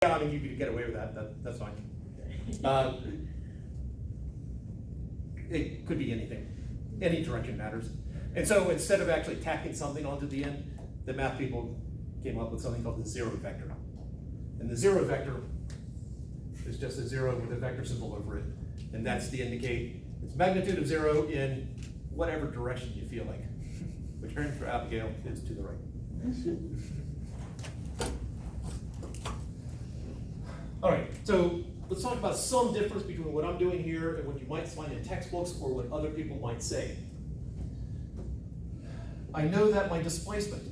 Yeah, I mean, you could get away with that's fine. It could be anything, any direction matters. And so instead of actually tacking something onto the end, the math people came up with something called the zero vector. And the zero vector is just a zero with a vector symbol over it. And that's to indicate its magnitude of zero in whatever direction you feel like, which for Abigail is to the right. All right, so let's talk about some difference between what I'm doing here and what you might find in textbooks or what other people might say. I know that my displacement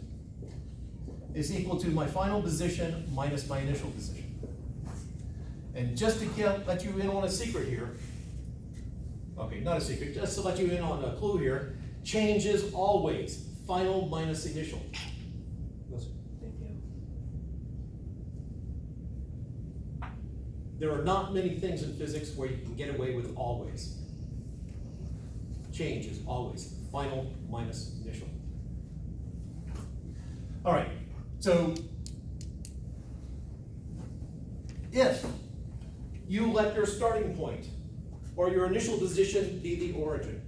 is equal to my final position minus my initial position. And just to let you in on a secret here, okay, not a secret, just to let you in on a clue here, change is always final minus initial. There are not many things in physics where you can get away with always. Change is always final minus initial. All right, so if you let your starting point or your initial position be the origin,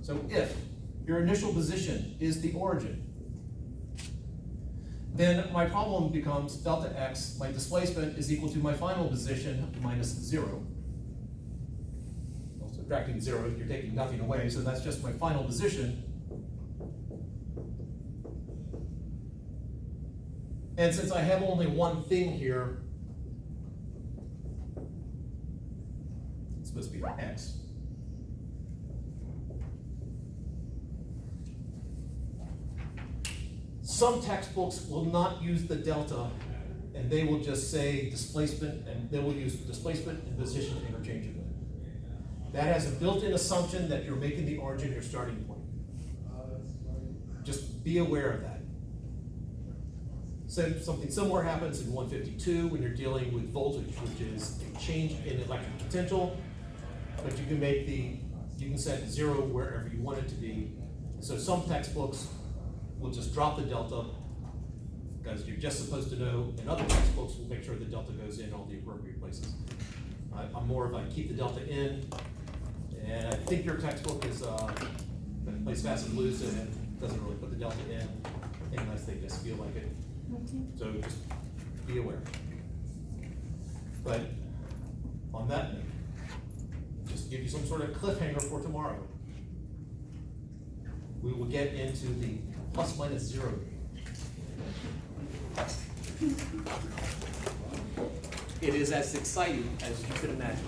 so if your initial position is the origin, then my problem becomes delta x, my displacement, is equal to my final position minus 0. Well, subtracting 0, you're taking nothing away, so that's just my final position. And since I have only one thing here, it's supposed to be x. Some textbooks will not use the delta, and they will just say displacement, and they will use displacement and position interchangeably. That has a built-in assumption that you're making the origin your starting point. Just be aware of that. So something similar happens in 152 when you're dealing with voltage, which is a change in electric potential, but you can set 0 wherever you want it to be. So some textbooks will just drop the delta because you're just supposed to know, and other textbooks will make sure the delta goes in all the appropriate places. I'm more of I keep the delta in, and I think your textbook is plays fast and loose and doesn't really put the delta in unless they just feel like it. So just be aware. But on that note, just to give you some sort of cliffhanger for tomorrow, we will get into the plus minus 0. It is as exciting as you could imagine.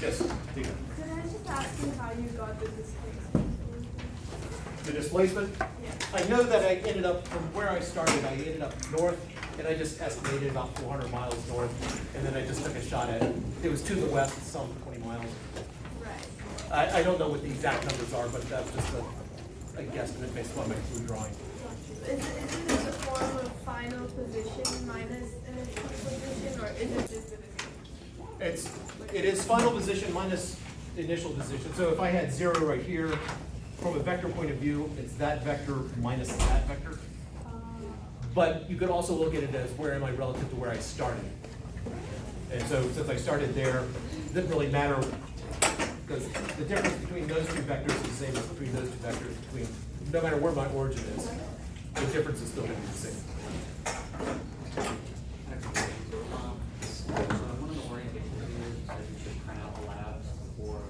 Yes, Tina. Could I just ask you how you got the displacement? The displacement? Yeah. I know that I ended up, from where I started, I ended up north, and I just estimated about 400 miles north, and then I just took a shot at it. It was to the west, some 20 miles. Right. I don't know what the exact numbers are, but that's just a guesstimate based on my clue drawing. Is it in the form of final position minus initial position, or is it just It is final position minus initial position. So if I had 0 right here, from a vector point of view, it's that vector minus that vector. But you could also look at it as where am I relative to where I started. And so since I started there, it doesn't really matter, because the difference between those two vectors is the same as between those two vectors, no matter where my origin is, the difference is still going to be the same. So one of the orientation videos said you should print out the labs before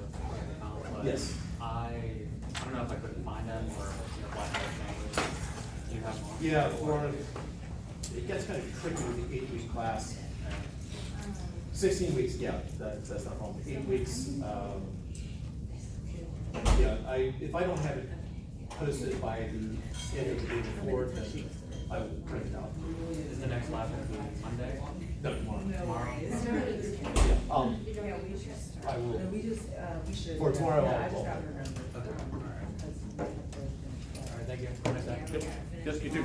but Yes. I don't know if I couldn't find them or what I was saying. Do you have one? Yeah, it gets kind of tricky with the 8-week class. 16 weeks, yeah, that's not a problem. 8 weeks, yeah, if I don't have it posted by the end of the day before, then I will print it out. Is the next lab going to be Monday? No, tomorrow. Tomorrow? Yeah, I will. We should. For tomorrow, Yeah, I'll I just call. gotta remember. Okay. All right, thank you. Have a nice day. Yep. Yes, you too.